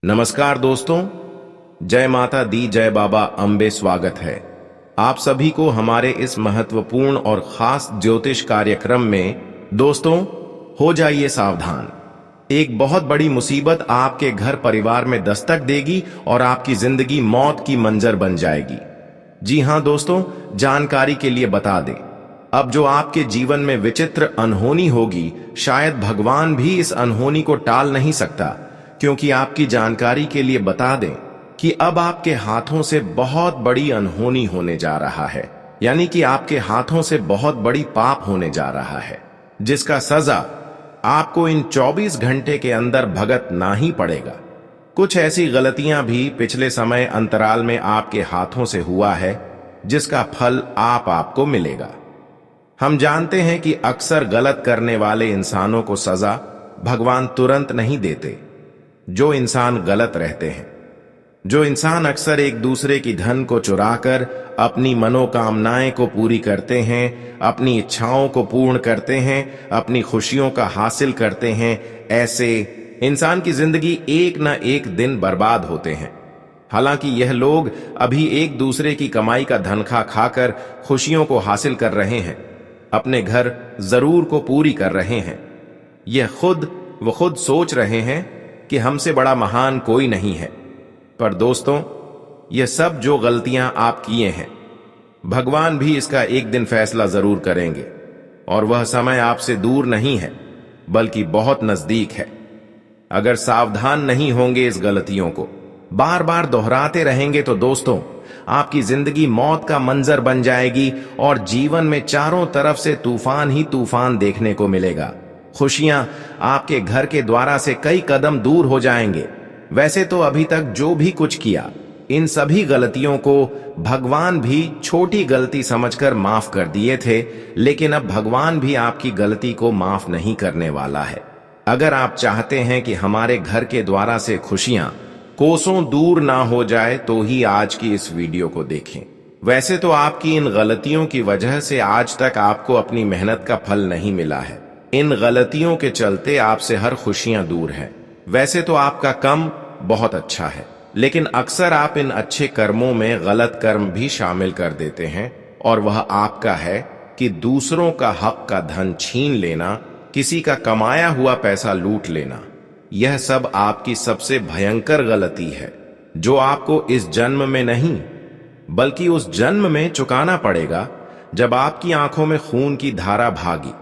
नमस्कार दोस्तों, जय माता दी, जय बाबा अम्बे। स्वागत है आप सभी को हमारे इस महत्वपूर्ण और खास ज्योतिष कार्यक्रम में। दोस्तों, हो जाइए सावधान। एक बहुत बड़ी मुसीबत आपके घर परिवार में दस्तक देगी और आपकी जिंदगी मौत की मंजर बन जाएगी। जी हां दोस्तों, जानकारी के लिए बता दें, अब जो आपके जीवन में विचित्र अनहोनी होगी, शायद भगवान भी इस अनहोनी को टाल नहीं सकता। क्योंकि आपकी जानकारी के लिए बता दें कि अब आपके हाथों से बहुत बड़ी अनहोनी होने जा रहा है, यानी कि आपके हाथों से बहुत बड़ी पाप होने जा रहा है, जिसका सजा आपको इन 24 घंटे के अंदर भुगतना ही पड़ेगा। कुछ ऐसी गलतियां भी पिछले समय अंतराल में आपके हाथों से हुआ है, जिसका फल आपको मिलेगा। हम जानते हैं कि अक्सर गलत करने वाले इंसानों को सजा भगवान तुरंत नहीं देते। जो इंसान गलत रहते हैं, जो इंसान अक्सर एक दूसरे की धन को चुराकर अपनी मनोकामनाएं को पूरी करते हैं, अपनी इच्छाओं को पूर्ण करते हैं, अपनी खुशियों का हासिल करते हैं, ऐसे इंसान की जिंदगी एक न एक दिन बर्बाद होते हैं। हालांकि यह लोग अभी एक दूसरे की कमाई का धन खाकर खुशियों को हासिल कर रहे हैं, अपने घर जरूर को पूरी कर रहे हैं। यह खुद सोच रहे हैं कि हमसे बड़ा महान कोई नहीं है। पर दोस्तों, यह सब जो गलतियां आप किए हैं, भगवान भी इसका एक दिन फैसला जरूर करेंगे, और वह समय आपसे दूर नहीं है बल्कि बहुत नजदीक है। अगर सावधान नहीं होंगे, इस गलतियों को बार बार दोहराते रहेंगे, तो दोस्तों, आपकी जिंदगी मौत का मंजर बन जाएगी और जीवन में चारों तरफ से तूफान ही तूफान देखने को मिलेगा। खुशियां आपके घर के द्वारा से कई कदम दूर हो जाएंगे। वैसे तो अभी तक जो भी कुछ किया, इन सभी गलतियों को भगवान भी छोटी गलती समझकर माफ कर दिए थे, लेकिन अब भगवान भी आपकी गलती को माफ नहीं करने वाला है। अगर आप चाहते हैं कि हमारे घर के द्वारा से खुशियां कोसों दूर ना हो जाए, तो ही आज की इस वीडियो को देखें। वैसे तो आपकी इन गलतियों की वजह से आज तक आपको अपनी मेहनत का फल नहीं मिला है। इन गलतियों के चलते आपसे हर खुशियां दूर हैं। वैसे तो आपका कर्म बहुत अच्छा है, लेकिन अक्सर आप इन अच्छे कर्मों में गलत कर्म भी शामिल कर देते हैं, और वह आपका है कि दूसरों का हक का धन छीन लेना, किसी का कमाया हुआ पैसा लूट लेना। यह सब आपकी सबसे भयंकर गलती है, जो आपको इस जन्म में नहीं बल्कि उस जन्म में चुकाना पड़ेगा, जब आपकी आंखों में खून की धारा भागी।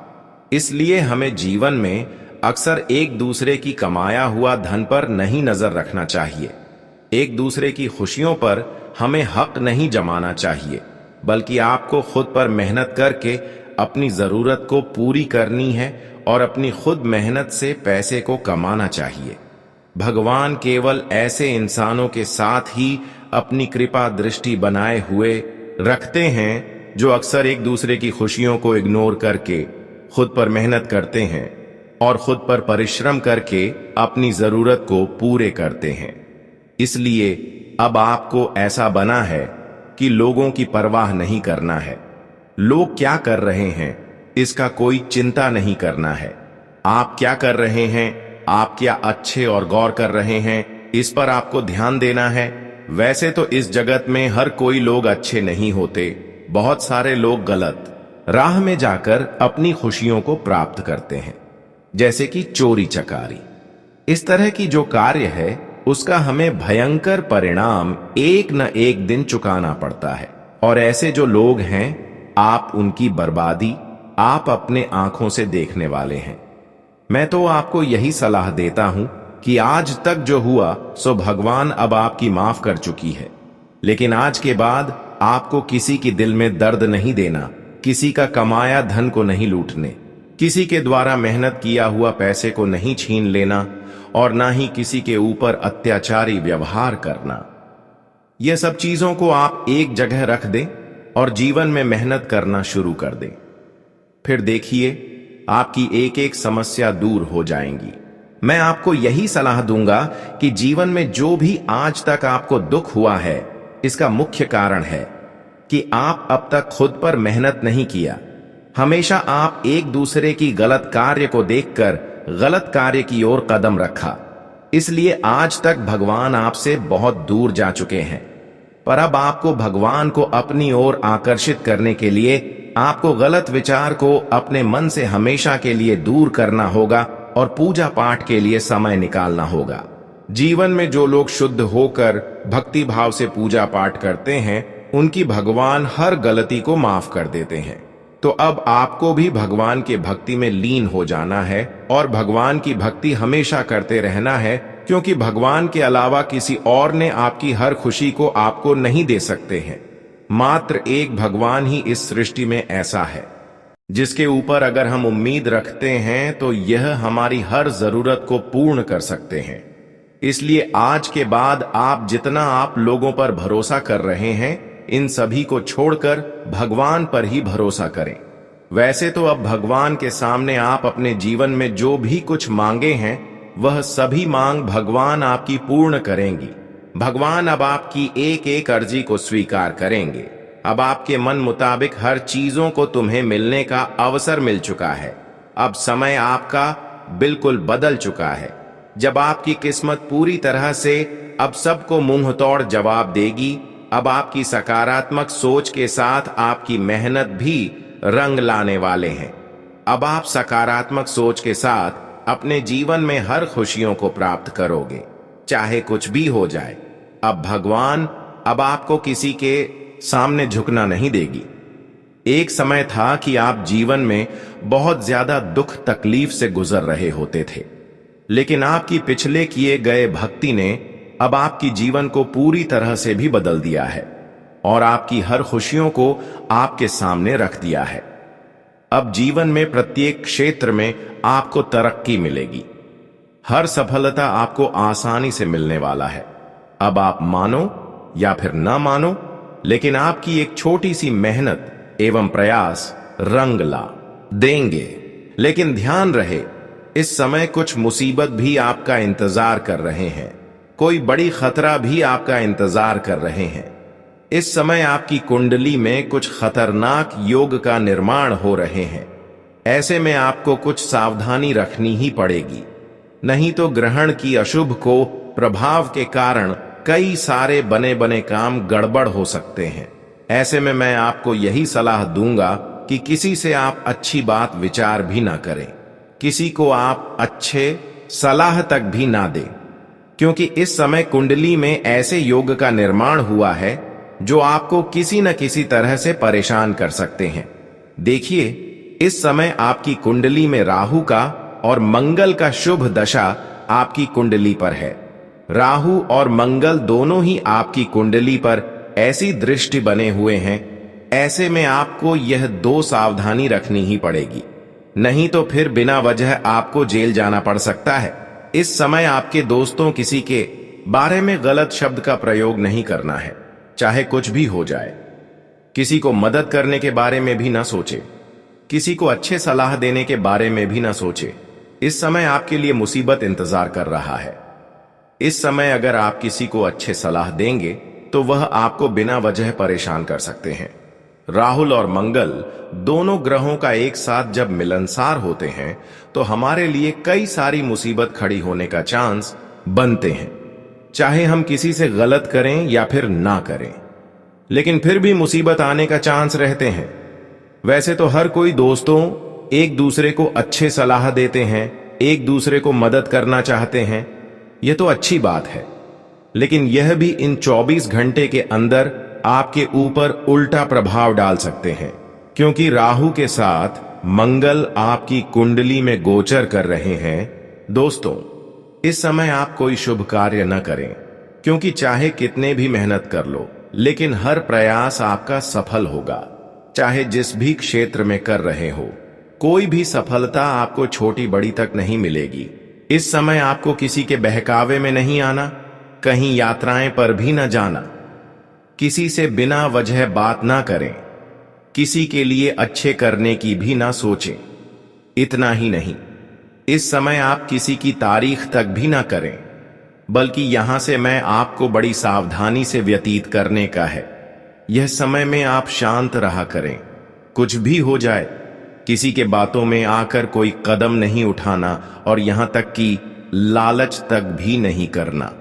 इसलिए हमें जीवन में अक्सर एक दूसरे की कमाया हुआ धन पर नहीं नजर रखना चाहिए। एक दूसरे की खुशियों पर हमें हक नहीं जमाना चाहिए, बल्कि आपको खुद पर मेहनत करके अपनी जरूरत को पूरी करनी है और अपनी खुद मेहनत से पैसे को कमाना चाहिए। भगवान केवल ऐसे इंसानों के साथ ही अपनी कृपा दृष्टि बनाए हुए रखते हैं, जो अक्सर एक दूसरे की खुशियों को इग्नोर करके खुद पर मेहनत करते हैं और खुद पर परिश्रम करके अपनी जरूरत को पूरे करते हैं। इसलिए अब आपको ऐसा बना है कि लोगों की परवाह नहीं करना है। लोग क्या कर रहे हैं, इसका कोई चिंता नहीं करना है। आप क्या कर रहे हैं, आप क्या अच्छे और गौर कर रहे हैं, इस पर आपको ध्यान देना है। वैसे तो इस जगत में हर कोई लोग अच्छे नहीं होते। बहुत सारे लोग गलत राह में जाकर अपनी खुशियों को प्राप्त करते हैं, जैसे कि चोरी चकारी। इस तरह की जो कार्य है, उसका हमें भयंकर परिणाम एक न एक दिन चुकाना पड़ता है। और ऐसे जो लोग हैं, आप उनकी बर्बादी आप अपने आंखों से देखने वाले हैं। मैं तो आपको यही सलाह देता हूं कि आज तक जो हुआ सो भगवान अब आपकी माफ कर चुकी है, लेकिन आज के बाद आपको किसी की दिल में दर्द नहीं देना, किसी का कमाया धन को नहीं लूटने, किसी के द्वारा मेहनत किया हुआ पैसे को नहीं छीन लेना, और ना ही किसी के ऊपर अत्याचारी व्यवहार करना। यह सब चीजों को आप एक जगह रख दें और जीवन में मेहनत करना शुरू कर दें। फिर देखिए, आपकी एक एक समस्या दूर हो जाएंगी। मैं आपको यही सलाह दूंगा कि जीवन में जो भी आज तक आपको दुख हुआ है, इसका मुख्य कारण है कि आप अब तक खुद पर मेहनत नहीं किया। हमेशा आप एक दूसरे की गलत कार्य को देखकर गलत कार्य की ओर कदम रखा। इसलिए आज तक भगवान आपसे बहुत दूर जा चुके हैं, पर अब आपको भगवान को अपनी ओर आकर्षित करने के लिए आपको गलत विचार को अपने मन से हमेशा के लिए दूर करना होगा और पूजा पाठ के लिए समय निकालना होगा। जीवन में जो लोग शुद्ध होकर भक्ति भाव से पूजा पाठ करते हैं, उनकी भगवान हर गलती को माफ कर देते हैं। तो अब आपको भी भगवान के भक्ति में लीन हो जाना है और भगवान की भक्ति हमेशा करते रहना है, क्योंकि भगवान के अलावा किसी और ने आपकी हर खुशी को आपको नहीं दे सकते हैं। मात्र एक भगवान ही इस सृष्टि में ऐसा है जिसके ऊपर अगर हम उम्मीद रखते हैं तो यह हमारी हर जरूरत को पूर्ण कर सकते हैं। इसलिए आज के बाद आप जितना आप लोगों पर भरोसा कर रहे हैं, इन सभी को छोड़कर भगवान पर ही भरोसा करें। वैसे तो अब भगवान के सामने आप अपने जीवन में जो भी कुछ मांगे हैं, वह सभी मांग भगवान आपकी पूर्ण करेंगी। भगवान अब आपकी एक एक अर्जी को स्वीकार करेंगे। अब आपके मन मुताबिक हर चीजों को तुम्हें मिलने का अवसर मिल चुका है। अब समय आपका बिल्कुल बदल चुका है, जब आपकी किस्मत पूरी तरह से अब सबको मुंह तोड़ जवाब देगी। अब आपकी सकारात्मक सोच के साथ आपकी मेहनत भी रंग लाने वाले हैं। अब आप सकारात्मक सोच के साथ अपने जीवन में हर खुशियों को प्राप्त करोगे, चाहे कुछ भी हो जाए। अब भगवान अब आपको किसी के सामने झुकना नहीं देगी। एक समय था कि आप जीवन में बहुत ज्यादा दुख तकलीफ से गुजर रहे होते थे, लेकिन आपकी पिछले किए गए भक्ति ने अब आपकी जीवन को पूरी तरह से भी बदल दिया है और आपकी हर खुशियों को आपके सामने रख दिया है। अब जीवन में प्रत्येक क्षेत्र में आपको तरक्की मिलेगी। हर सफलता आपको आसानी से मिलने वाला है। अब आप मानो या फिर ना मानो, लेकिन आपकी एक छोटी सी मेहनत एवं प्रयास रंग ला देंगे। लेकिन ध्यान रहे, इस समय कुछ मुसीबत भी आपका इंतजार कर रहे हैं, कोई बड़ी खतरा भी आपका इंतजार कर रहे हैं। इस समय आपकी कुंडली में कुछ खतरनाक योग का निर्माण हो रहे हैं। ऐसे में आपको कुछ सावधानी रखनी ही पड़ेगी, नहीं तो ग्रहण की अशुभ को प्रभाव के कारण कई सारे बने बने काम गड़बड़ हो सकते हैं। ऐसे में मैं आपको यही सलाह दूंगा कि किसी से आप अच्छी बात विचार भी ना करें, किसी को आप अच्छे सलाह तक भी ना दें, क्योंकि इस समय कुंडली में ऐसे योग का निर्माण हुआ है जो आपको किसी न किसी तरह से परेशान कर सकते हैं। देखिए, इस समय आपकी कुंडली में राहु का और मंगल का शुभ दशा आपकी कुंडली पर है। राहु और मंगल दोनों ही आपकी कुंडली पर ऐसी दृष्टि बने हुए हैं। ऐसे में आपको यह दो सावधानी रखनी ही पड़ेगी, नहीं तो फिर बिना वजह आपको जेल जाना पड़ सकता है। इस समय आपके दोस्तों किसी के बारे में गलत शब्द का प्रयोग नहीं करना है, चाहे कुछ भी हो जाए। किसी को मदद करने के बारे में भी ना सोचे, किसी को अच्छे सलाह देने के बारे में भी ना सोचे। इस समय आपके लिए मुसीबत इंतजार कर रहा है। इस समय अगर आप किसी को अच्छे सलाह देंगे तो वह आपको बिना वजह परेशान कर सकते हैं। राहुल और मंगल दोनों ग्रहों का एक साथ जब मिलनसार होते हैं तो हमारे लिए कई सारी मुसीबत खड़ी होने का चांस बनते हैं, चाहे हम किसी से गलत करें या फिर ना करें, लेकिन फिर भी मुसीबत आने का चांस रहते हैं। वैसे तो हर कोई दोस्तों एक दूसरे को अच्छे सलाह देते हैं, एक दूसरे को मदद करना चाहते हैं, यह तो अच्छी बात है, लेकिन यह भी इन 24 घंटे के अंदर आपके ऊपर उल्टा प्रभाव डाल सकते हैं, क्योंकि राहु के साथ मंगल आपकी कुंडली में गोचर कर रहे हैं। दोस्तों, इस समय आप कोई शुभ कार्य न करें, क्योंकि चाहे कितने भी मेहनत कर लो, लेकिन हर प्रयास आपका सफल होगा, चाहे जिस भी क्षेत्र में कर रहे हो। कोई भी सफलता आपको छोटी बड़ी तक नहीं मिलेगी। इस समय आपको किसी के बहकावे में नहीं आना, कहीं यात्राएं पर भी न जाना, किसी से बिना वजह बात ना करें, किसी के लिए अच्छे करने की भी ना सोचें। इतना ही नहीं, इस समय आप किसी की तारीफ तक भी ना करें, बल्कि यहां से मैं आपको बड़ी सावधानी से व्यतीत करने का है। यह समय में आप शांत रहा करें। कुछ भी हो जाए, किसी के बातों में आकर कोई कदम नहीं उठाना, और यहां तक कि लालच तक भी नहीं करना,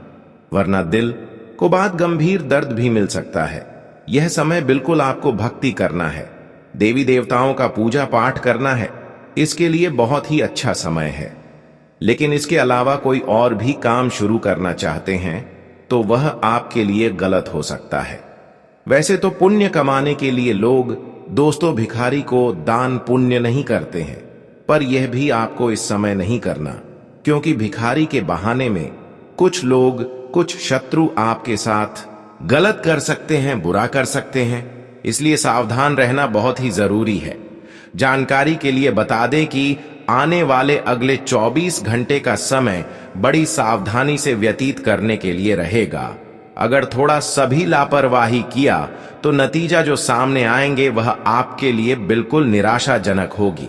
वरना दिल को बाद गंभीर दर्द भी मिल सकता है। यह समय बिल्कुल आपको भक्ति करना है, देवी देवताओं का पूजा पाठ करना है, इसके लिए बहुत ही अच्छा समय है। लेकिन इसके अलावा कोई और भी काम शुरू करना चाहते हैं तो वह आपके लिए गलत हो सकता है। वैसे तो पुण्य कमाने के लिए लोग दोस्तों भिखारी को दान पुण्य नहीं करते हैं, पर यह भी आपको इस समय नहीं करना, क्योंकि भिखारी के बहाने में कुछ लोग, कुछ शत्रु आपके साथ गलत कर सकते हैं, बुरा कर सकते हैं। इसलिए सावधान रहना बहुत ही जरूरी है। जानकारी के लिए बता दें कि आने वाले अगले 24 घंटे का समय बड़ी सावधानी से व्यतीत करने के लिए रहेगा। अगर थोड़ा सभी लापरवाही किया तो नतीजा जो सामने आएंगे वह आपके लिए बिल्कुल निराशाजनक होगी।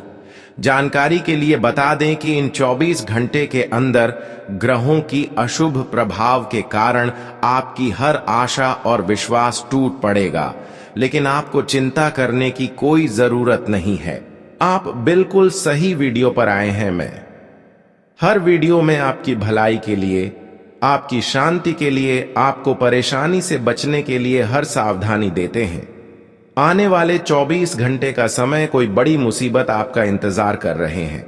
जानकारी के लिए बता दें कि इन 24 घंटे के अंदर ग्रहों की अशुभ प्रभाव के कारण आपकी हर आशा और विश्वास टूट पड़ेगा, लेकिन आपको चिंता करने की कोई जरूरत नहीं है। आप बिल्कुल सही वीडियो पर आए हैं। मैं हर वीडियो में आपकी भलाई के लिए, आपकी शांति के लिए, आपको परेशानी से बचने के लिए हर सावधानी देते हैं। आने वाले 24 घंटे का समय कोई बड़ी मुसीबत आपका इंतजार कर रहे हैं,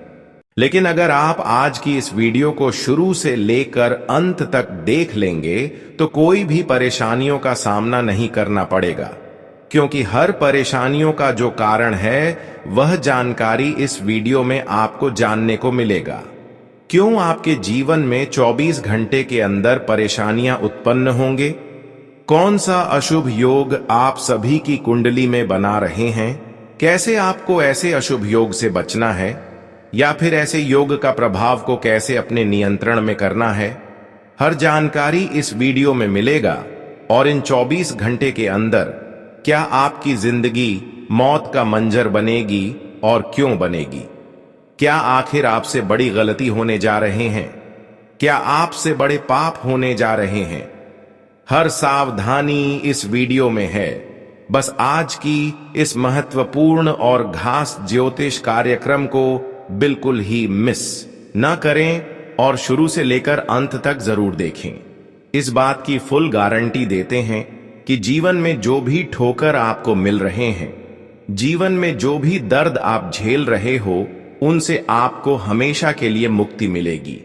लेकिन अगर आप आज की इस वीडियो को शुरू से लेकर अंत तक देख लेंगे तो कोई भी परेशानियों का सामना नहीं करना पड़ेगा, क्योंकि हर परेशानियों का जो कारण है वह जानकारी इस वीडियो में आपको जानने को मिलेगा। क्यों आपके जीवन में 24 घंटे के अंदर परेशानियां उत्पन्न होंगे, कौन सा अशुभ योग आप सभी की कुंडली में बना रहे हैं, कैसे आपको ऐसे अशुभ योग से बचना है, या फिर ऐसे योग का प्रभाव को कैसे अपने नियंत्रण में करना है, हर जानकारी इस वीडियो में मिलेगा। और इन 24 घंटे के अंदर क्या आपकी जिंदगी मौत का मंजर बनेगी और क्यों बनेगी? क्या आखिर आपसे बड़ी गलती होने जा रहे हैं? क्या आपसे बड़े पाप होने जा रहे हैं? हर सावधानी इस वीडियो में है। बस आज की इस महत्वपूर्ण और खास ज्योतिष कार्यक्रम को बिल्कुल ही मिस न करें और शुरू से लेकर अंत तक जरूर देखें। इस बात की फुल गारंटी देते हैं कि जीवन में जो भी ठोकर आपको मिल रहे हैं, जीवन में जो भी दर्द आप झेल रहे हो, उनसे आपको हमेशा के लिए मुक्ति मिलेगी।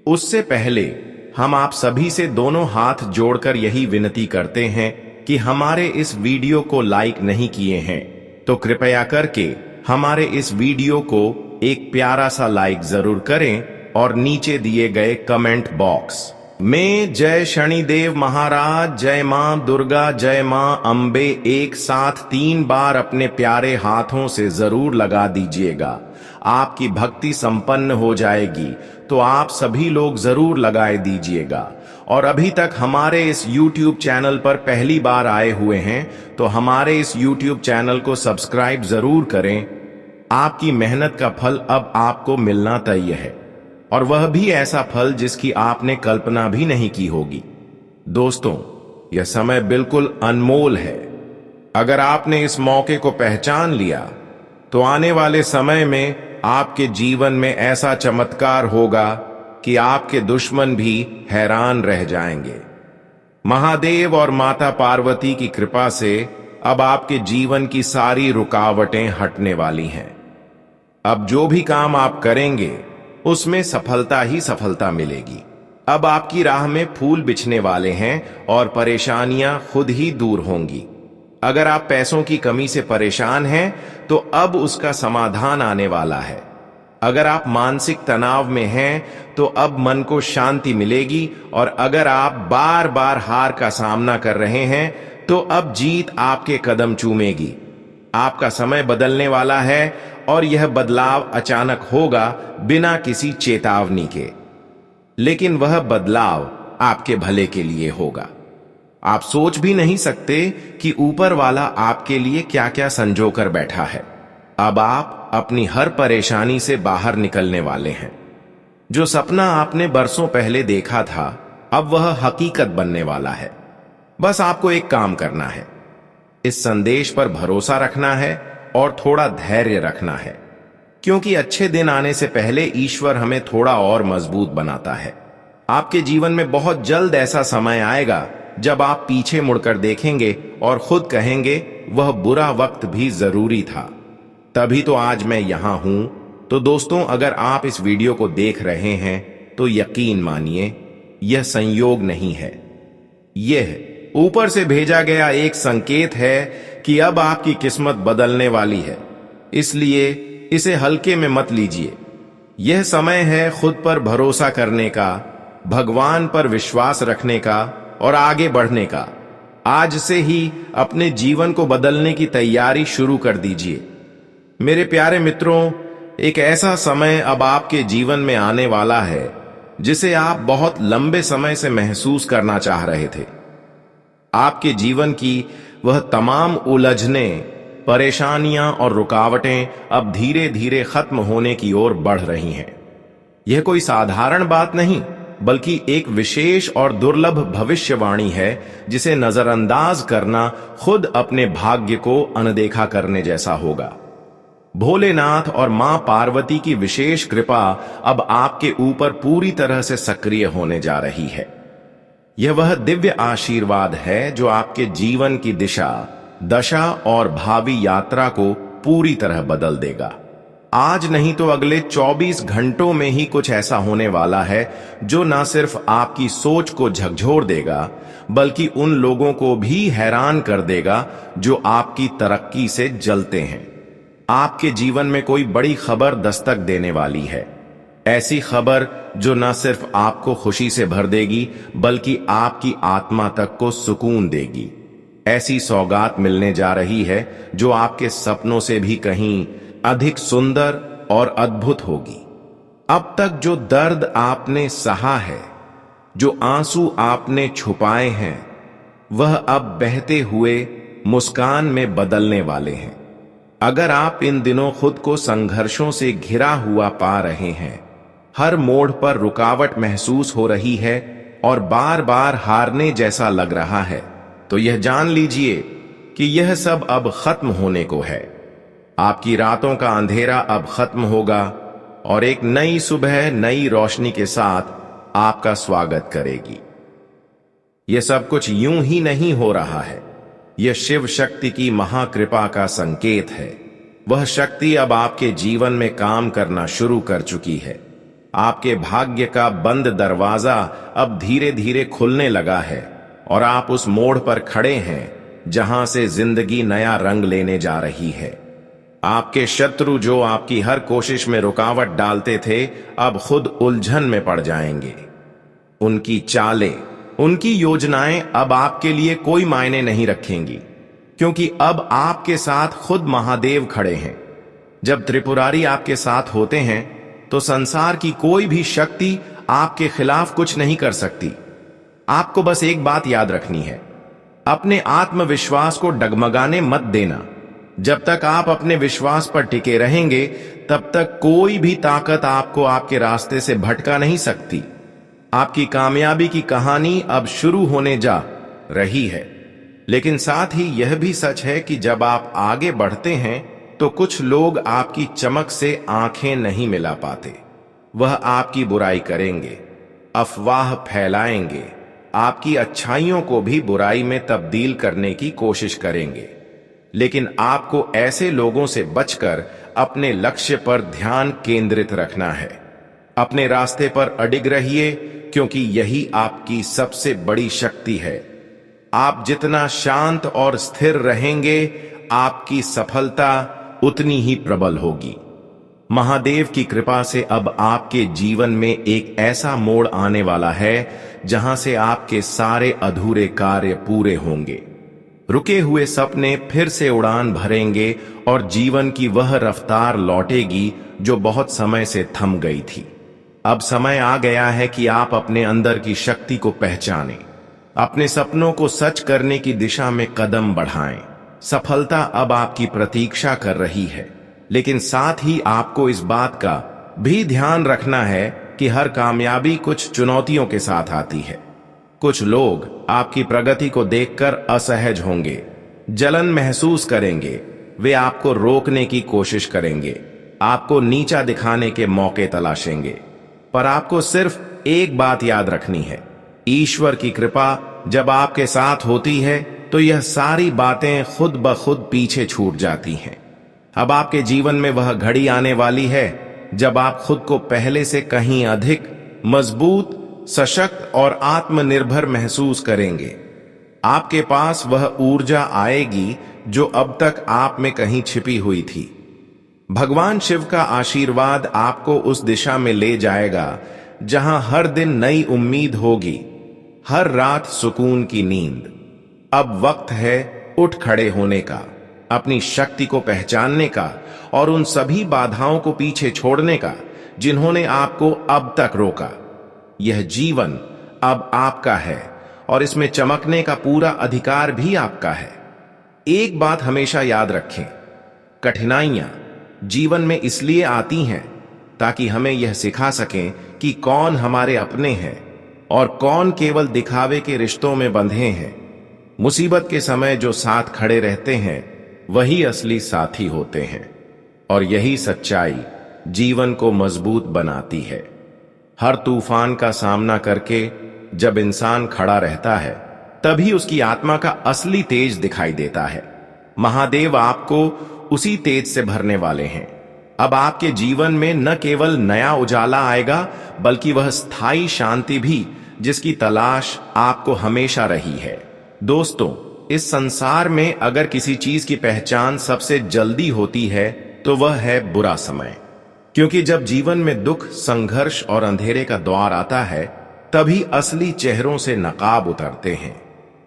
उससे पहले हम आप सभी से दोनों हाथ जोड़कर यही विनती करते हैं कि हमारे इस वीडियो को लाइक नहीं किए हैं तो कृपया करके हमारे इस वीडियो को एक प्यारा सा लाइक जरूर करें और नीचे दिए गए कमेंट बॉक्स में जय शनिदेव महाराज, जय मां दुर्गा, जय मां अंबे एक साथ 3 बार अपने प्यारे हाथों से जरूर लगा दीजिएगा। आपकी भक्ति संपन्न हो जाएगी, तो आप सभी लोग जरूर लगाए दीजिएगा। और अभी तक हमारे इस YouTube चैनल पर पहली बार आए हुए हैं तो हमारे इस YouTube चैनल को सब्सक्राइब जरूर करें। आपकी मेहनत का फल अब आपको मिलना तय है, और वह भी ऐसा फल जिसकी आपने कल्पना भी नहीं की होगी। दोस्तों, यह समय बिल्कुल अनमोल है। अगर आपने इस मौके को पहचान लिया तो आने वाले समय में आपके जीवन में ऐसा चमत्कार होगा कि आपके दुश्मन भी हैरान रह जाएंगे। महादेव और माता पार्वती की कृपा से अब आपके जीवन की सारी रुकावटें हटने वाली हैं। अब जो भी काम आप करेंगे उसमें सफलता ही सफलता मिलेगी। अब आपकी राह में फूल बिछने वाले हैं और परेशानियां खुद ही दूर होंगी। अगर आप पैसों की कमी से परेशान हैं तो अब उसका समाधान आने वाला है। अगर आप मानसिक तनाव में हैं तो अब मन को शांति मिलेगी, और अगर आप बार बार हार का सामना कर रहे हैं तो अब जीत आपके कदम चूमेगी। आपका समय बदलने वाला है और यह बदलाव अचानक होगा, बिना किसी चेतावनी के, लेकिन वह बदलाव आपके भले के लिए होगा। आप सोच भी नहीं सकते कि ऊपर वाला आपके लिए क्या क्या संजो कर बैठा है। अब आप अपनी हर परेशानी से बाहर निकलने वाले हैं। जो सपना आपने बरसों पहले देखा था, अब वह हकीकत बनने वाला है। बस आपको एक काम करना है, इस संदेश पर भरोसा रखना है और थोड़ा धैर्य रखना है। क्योंकि अच्छे दिन आने से पहले ईश्वर हमें थोड़ा और मजबूत बनाता है। आपके जीवन में बहुत जल्द ऐसा समय आएगा जब आप पीछे मुड़कर देखेंगे और खुद कहेंगे वह बुरा वक्त भी जरूरी था, तभी तो आज मैं यहां हूं। तो दोस्तों, अगर आप इस वीडियो को देख रहे हैं तो यकीन मानिए यह संयोग नहीं है, यह ऊपर से भेजा गया एक संकेत है कि अब आपकी किस्मत बदलने वाली है। इसलिए इसे हल्के में मत लीजिए। यह समय है खुद पर भरोसा करने का, भगवान पर विश्वास रखने का और आगे बढ़ने का। आज से ही अपने जीवन को बदलने की तैयारी शुरू कर दीजिए। मेरे प्यारे मित्रों, एक ऐसा समय अब आपके जीवन में आने वाला है जिसे आप बहुत लंबे समय से महसूस करना चाह रहे थे। आपके जीवन की वह तमाम उलझनें, परेशानियां और रुकावटें अब धीरे धीरे खत्म होने की ओर बढ़ रही हैं। यह कोई साधारण बात नहीं, बल्कि एक विशेष और दुर्लभ भविष्यवाणी है जिसे नजरअंदाज करना खुद अपने भाग्य को अनदेखा करने जैसा होगा। भोलेनाथ और मां पार्वती की विशेष कृपा अब आपके ऊपर पूरी तरह से सक्रिय होने जा रही है। यह वह दिव्य आशीर्वाद है जो आपके जीवन की दिशा, दशा और भावी यात्रा को पूरी तरह बदल देगा। आज नहीं तो अगले 24 घंटों में ही कुछ ऐसा होने वाला है जो न सिर्फ आपकी सोच को झकझोर देगा, बल्कि उन लोगों को भी हैरान कर देगा जो आपकी तरक्की से जलते हैं। आपके जीवन में कोई बड़ी खबर दस्तक देने वाली है, ऐसी खबर जो न सिर्फ आपको खुशी से भर देगी बल्कि आपकी आत्मा तक को सुकून देगी। ऐसी सौगात मिलने जा रही है जो आपके सपनों से भी कहीं अधिक सुंदर और अद्भुत होगी। अब तक जो दर्द आपने सहा है, जो आंसू आपने छुपाए हैं, वह अब बहते हुए मुस्कान में बदलने वाले हैं। अगर आप इन दिनों खुद को संघर्षों से घिरा हुआ पा रहे हैं, हर मोड़ पर रुकावट महसूस हो रही है और बार बार हारने जैसा लग रहा है, तो यह जान लीजिए कि यह सब अब खत्म होने को है। आपकी रातों का अंधेरा अब खत्म होगा और एक नई सुबह नई रोशनी के साथ आपका स्वागत करेगी। यह सब कुछ यूं ही नहीं हो रहा है, यह शिव शक्ति की महाकृपा का संकेत है। वह शक्ति अब आपके जीवन में काम करना शुरू कर चुकी है। आपके भाग्य का बंद दरवाजा अब धीरे धीरे खुलने लगा है और आप उस मोड़ पर खड़े हैं जहां से जिंदगी नया रंग लेने जा रही है। आपके शत्रु जो आपकी हर कोशिश में रुकावट डालते थे, अब खुद उलझन में पड़ जाएंगे। उनकी चालें, उनकी योजनाएं अब आपके लिए कोई मायने नहीं रखेंगी, क्योंकि अब आपके साथ खुद महादेव खड़े हैं। जब त्रिपुरारी आपके साथ होते हैं तो संसार की कोई भी शक्ति आपके खिलाफ कुछ नहीं कर सकती। आपको बस एक बात याद रखनी है, अपने आत्मविश्वास को डगमगाने मत देना। जब तक आप अपने विश्वास पर टिके रहेंगे, तब तक कोई भी ताकत आपको आपके रास्ते से भटका नहीं सकती। आपकी कामयाबी की कहानी अब शुरू होने जा रही है, लेकिन साथ ही यह भी सच है कि जब आप आगे बढ़ते हैं तो कुछ लोग आपकी चमक से आंखें नहीं मिला पाते। वह आपकी बुराई करेंगे, अफवाह फैलाएंगे, आपकी अच्छाइयों को भी बुराई में तब्दील करने की कोशिश करेंगे। लेकिन आपको ऐसे लोगों से बचकर अपने लक्ष्य पर ध्यान केंद्रित रखना है। अपने रास्ते पर अडिग रहिए, क्योंकि यही आपकी सबसे बड़ी शक्ति है। आप जितना शांत और स्थिर रहेंगे, आपकी सफलता उतनी ही प्रबल होगी। महादेव की कृपा से अब आपके जीवन में एक ऐसा मोड़ आने वाला है जहां से आपके सारे अधूरे कार्य पूरे होंगे। रुके हुए सपने फिर से उड़ान भरेंगे और जीवन की वह रफ्तार लौटेगी जो बहुत समय से थम गई थी। अब समय आ गया है कि आप अपने अंदर की शक्ति को पहचानें, अपने सपनों को सच करने की दिशा में कदम बढ़ाएं। सफलता अब आपकी प्रतीक्षा कर रही है, लेकिन साथ ही आपको इस बात का भी ध्यान रखना है कि हर कामयाबी कुछ चुनौतियों के साथ आती है। कुछ लोग आपकी प्रगति को देखकर असहज होंगे, जलन महसूस करेंगे, वे आपको रोकने की कोशिश करेंगे। आपको नीचा दिखाने के मौके तलाशेंगे। पर आपको सिर्फ एक बात याद रखनी है, ईश्वर की कृपा जब आपके साथ होती है तो यह सारी बातें खुद ब खुद पीछे छूट जाती हैं। अब आपके जीवन में वह घड़ी आने वाली है जब आप खुद को पहले से कहीं अधिक मजबूत, सशक्त और आत्मनिर्भर महसूस करेंगे। आपके पास वह ऊर्जा आएगी जो अब तक आप में कहीं छिपी हुई थी। भगवान शिव का आशीर्वाद आपको उस दिशा में ले जाएगा जहां हर दिन नई उम्मीद होगी, हर रात सुकून की नींद। अब वक्त है उठ खड़े होने का, अपनी शक्ति को पहचानने का और उन सभी बाधाओं को पीछे छोड़ने का जिन्होंने आपको अब तक रोका। यह जीवन अब आपका है और इसमें चमकने का पूरा अधिकार भी आपका है। एक बात हमेशा याद रखें, कठिनाइयां जीवन में इसलिए आती हैं ताकि हमें यह सिखा सकें कि कौन हमारे अपने हैं और कौन केवल दिखावे के रिश्तों में बंधे हैं। मुसीबत के समय जो साथ खड़े रहते हैं वही असली साथी होते हैं और यही सच्चाई जीवन को मजबूत बनाती है। हर तूफान का सामना करके जब इंसान खड़ा रहता है तभी उसकी आत्मा का असली तेज दिखाई देता है। महादेव आपको उसी तेज से भरने वाले हैं। अब आपके जीवन में न केवल नया उजाला आएगा बल्कि वह स्थायी शांति भी जिसकी तलाश आपको हमेशा रही है। दोस्तों, इस संसार में अगर किसी चीज की पहचान सबसे जल्दी होती है तो वह है बुरा समय। क्योंकि जब जीवन में दुख, संघर्ष और अंधेरे का द्वार आता है तभी असली चेहरों से नकाब उतरते हैं।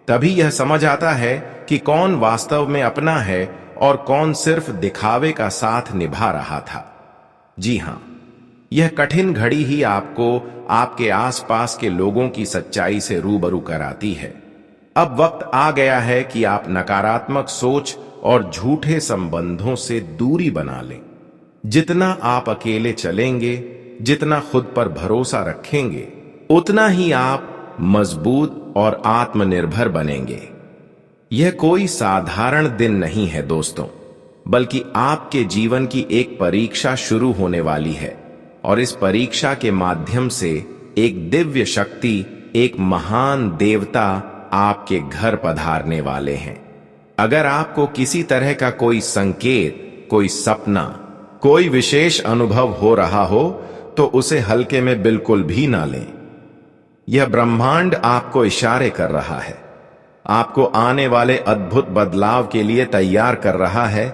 तभी यह समझ आता है कि कौन वास्तव में अपना है और कौन सिर्फ दिखावे का साथ निभा रहा था। जी हां, यह कठिन घड़ी ही आपको आपके आसपास के लोगों की सच्चाई से रूबरू कराती है। अब वक्त आ गया है कि आप नकारात्मक सोच और झूठे संबंधों से दूरी बना लें। जितना आप अकेले चलेंगे, जितना खुद पर भरोसा रखेंगे, उतना ही आप मजबूत और आत्मनिर्भर बनेंगे। यह कोई साधारण दिन नहीं है दोस्तों, बल्कि आपके जीवन की एक परीक्षा शुरू होने वाली है और इस परीक्षा के माध्यम से एक दिव्य शक्ति, एक महान देवता आपके घर पधारने वाले हैं। अगर आपको किसी तरह का कोई संकेत, कोई सपना, कोई विशेष अनुभव हो रहा हो तो उसे हल्के में बिल्कुल भी ना लें। यह ब्रह्मांड आपको इशारे कर रहा है, आपको आने वाले अद्भुत बदलाव के लिए तैयार कर रहा है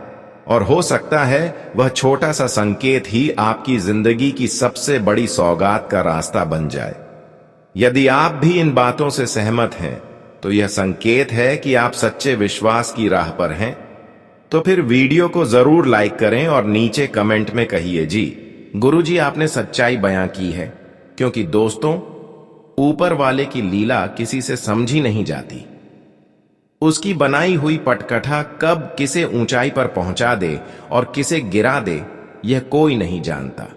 और हो सकता है वह छोटा सा संकेत ही आपकी जिंदगी की सबसे बड़ी सौगात का रास्ता बन जाए। यदि आप भी इन बातों से सहमत हैं तो यह संकेत है कि आप सच्चे विश्वास की राह पर हैं। तो फिर वीडियो को जरूर लाइक करें और नीचे कमेंट में कहिए, जी गुरुजी आपने सच्चाई बयां की है। क्योंकि दोस्तों, ऊपर वाले की लीला किसी से समझी नहीं जाती। उसकी बनाई हुई पटकथा कब किसे ऊंचाई पर पहुंचा दे और किसे गिरा दे, यह कोई नहीं जानता।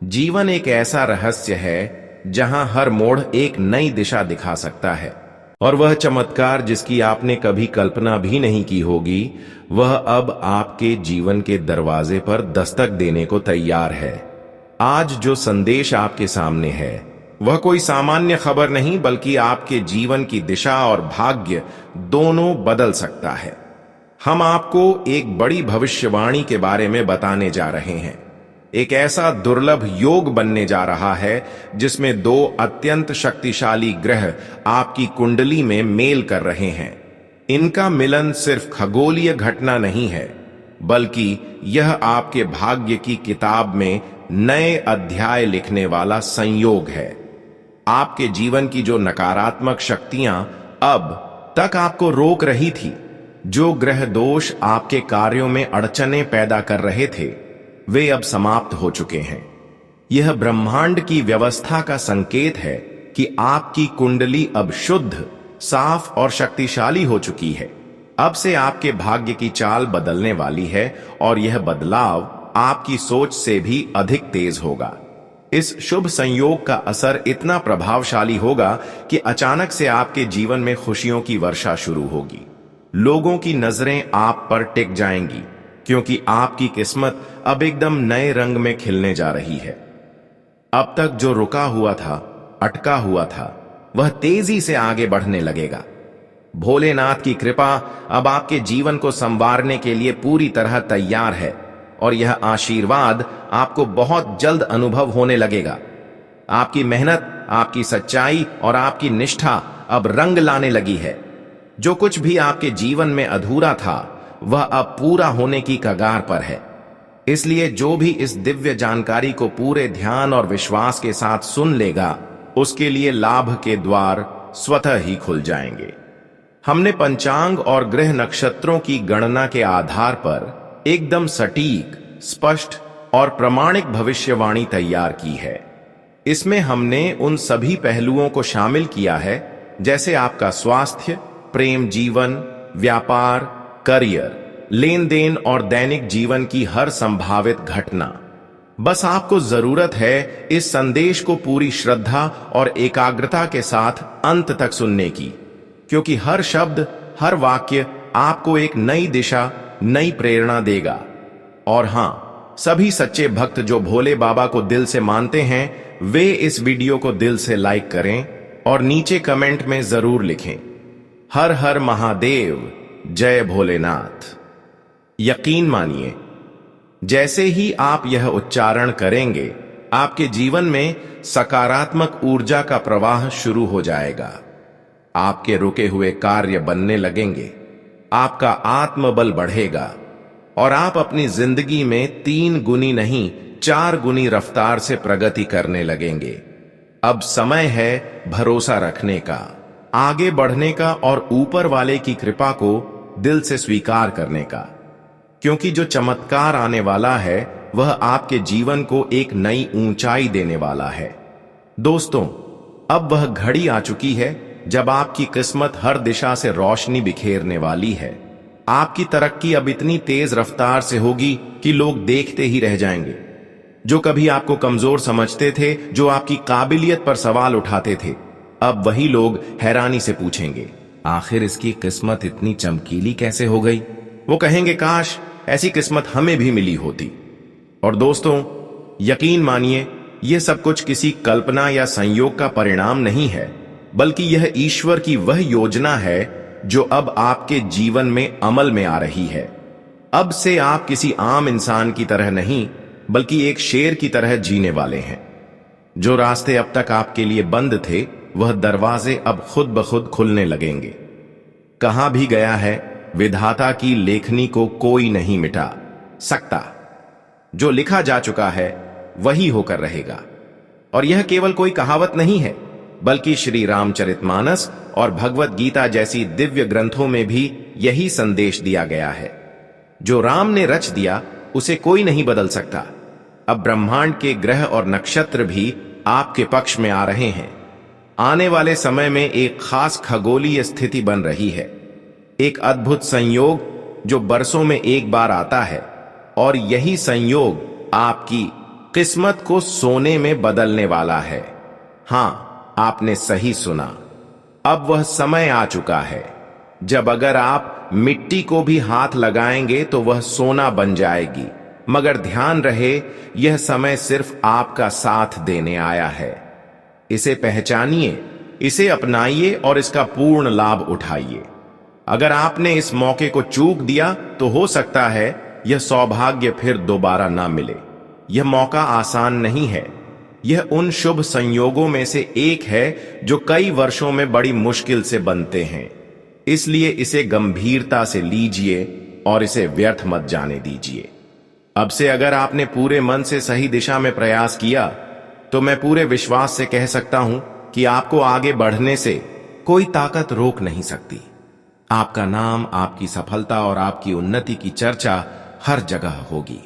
जीवन एक ऐसा रहस्य है जहां हर मोड़ एक नई दिशा दिखा सकता है और वह चमत्कार जिसकी आपने कभी कल्पना भी नहीं की होगी, वह अब आपके जीवन के दरवाजे पर दस्तक देने को तैयार है। आज जो संदेश आपके सामने है वह कोई सामान्य खबर नहीं, बल्कि आपके जीवन की दिशा और भाग्य दोनों बदल सकता है। हम आपको एक बड़ी भविष्यवाणी के बारे में बताने जा रहे हैं। एक ऐसा दुर्लभ योग बनने जा रहा है जिसमें दो अत्यंत शक्तिशाली ग्रह आपकी कुंडली में मेल कर रहे हैं। इनका मिलन सिर्फ खगोलीय घटना नहीं है, बल्कि यह आपके भाग्य की किताब में नए अध्याय लिखने वाला संयोग है। आपके जीवन की जो नकारात्मक शक्तियां अब तक आपको रोक रही थी, जो ग्रह दोष आपके कार्यों में अड़चनें पैदा कर रहे थे, वे अब समाप्त हो चुके हैं। यह ब्रह्मांड की व्यवस्था का संकेत है कि आपकी कुंडली अब शुद्ध, साफ और शक्तिशाली हो चुकी है। अब से आपके भाग्य की चाल बदलने वाली है और यह बदलाव आपकी सोच से भी अधिक तेज होगा। इस शुभ संयोग का असर इतना प्रभावशाली होगा कि अचानक से आपके जीवन में खुशियों की वर्षा शुरू होगी। लोगों की नजरें आप पर टिक जाएंगी, क्योंकि आपकी किस्मत अब एकदम नए रंग में खिलने जा रही है। अब तक जो रुका हुआ था, अटका हुआ था, वह तेजी से आगे बढ़ने लगेगा। भोलेनाथ की कृपा अब आपके जीवन को संवारने के लिए पूरी तरह तैयार है और यह आशीर्वाद आपको बहुत जल्द अनुभव होने लगेगा। आपकी मेहनत, आपकी सच्चाई और आपकी निष्ठा अब रंग लाने लगी है। जो कुछ भी आपके जीवन में अधूरा था वह अब पूरा होने की कगार पर है। इसलिए जो भी इस दिव्य जानकारी को पूरे ध्यान और विश्वास के साथ सुन लेगा, उसके लिए लाभ के द्वार स्वतः ही खुल जाएंगे। हमने पंचांग और ग्रह नक्षत्रों की गणना के आधार पर एकदम सटीक, स्पष्ट और प्रमाणिक भविष्यवाणी तैयार की है। इसमें हमने उन सभी पहलुओं को शामिल किया है जैसे आपका स्वास्थ्य, प्रेम जीवन, व्यापार, करियर, लेन देन और दैनिक जीवन की हर संभावित घटना। बस आपको जरूरत है इस संदेश को पूरी श्रद्धा और एकाग्रता के साथ अंत तक सुनने की, क्योंकि हर शब्द, हर वाक्य आपको एक नई दिशा, नई प्रेरणा देगा। और हां, सभी सच्चे भक्त जो भोले बाबा को दिल से मानते हैं, वे इस वीडियो को दिल से लाइक करें और नीचे कमेंट में जरूर लिखें, हर हर महादेव, जय भोलेनाथ। यकीन मानिए, जैसे ही आप यह उच्चारण करेंगे, आपके जीवन में सकारात्मक ऊर्जा का प्रवाह शुरू हो जाएगा। आपके रुके हुए कार्य बनने लगेंगे, आपका आत्मबल बढ़ेगा और आप अपनी जिंदगी में 3 गुनी नहीं 4 गुनी रफ्तार से प्रगति करने लगेंगे। अब समय है भरोसा रखने का, आगे बढ़ने का और ऊपर वाले की कृपा को दिल से स्वीकार करने का, क्योंकि जो चमत्कार आने वाला है वह आपके जीवन को एक नई ऊंचाई देने वाला है। दोस्तों, अब वह घड़ी आ चुकी है जब आपकी किस्मत हर दिशा से रोशनी बिखेरने वाली है। आपकी तरक्की अब इतनी तेज रफ्तार से होगी कि लोग देखते ही रह जाएंगे। जो कभी आपको कमजोर समझते थे, जो आपकी काबिलियत पर सवाल उठाते थे, अब वही लोग हैरानी से पूछेंगे, आखिर इसकी किस्मत इतनी चमकीली कैसे हो गई? वो कहेंगे, काश ऐसी किस्मत हमें भी मिली होती। और दोस्तों, यकीन मानिए, यह सब कुछ किसी कल्पना या संयोग का परिणाम नहीं है, बल्कि यह ईश्वर की वह योजना है जो अब आपके जीवन में अमल में आ रही है। अब से आप किसी आम इंसान की तरह नहीं, बल्कि एक शेर की तरह जीने वाले हैं। जो रास्ते अब तक आपके लिए बंद थे, वह दरवाजे अब खुद ब खुद खुलने लगेंगे। कहा भी गया है, विधाता की लेखनी को कोई नहीं मिटा सकता। जो लिखा जा चुका है वही होकर रहेगा। और यह केवल कोई कहावत नहीं है, बल्कि श्री रामचरितमानस और भगवत गीता जैसी दिव्य ग्रंथों में भी यही संदेश दिया गया है। जो राम ने रच दिया उसे कोई नहीं बदल सकता। अब ब्रह्मांड के ग्रह और नक्षत्र भी आपके पक्ष में आ रहे हैं। आने वाले समय में एक खास खगोलीय स्थिति बन रही है, एक अद्भुत संयोग जो बरसों में एक बार आता है, और यही संयोग आपकी किस्मत को सोने में बदलने वाला है। हां, आपने सही सुना। अब वह समय आ चुका है जब अगर आप मिट्टी को भी हाथ लगाएंगे तो वह सोना बन जाएगी। मगर ध्यान रहे, यह समय सिर्फ आपका साथ देने आया है। इसे पहचानिए, इसे अपनाइए और इसका पूर्ण लाभ उठाइए। अगर आपने इस मौके को चूक दिया तो हो सकता है यह सौभाग्य फिर दोबारा ना मिले। यह मौका आसान नहीं है। यह उन शुभ संयोगों में से एक है जो कई वर्षों में बड़ी मुश्किल से बनते हैं। इसलिए इसे गंभीरता से लीजिए और इसे व्यर्थ मत जाने दीजिए। अब से अगर आपने पूरे मन से सही दिशा में प्रयास किया, तो मैं पूरे विश्वास से कह सकता हूं कि आपको आगे बढ़ने से कोई ताकत रोक नहीं सकती। आपका नाम, आपकी सफलता और आपकी उन्नति की चर्चा हर जगह होगी।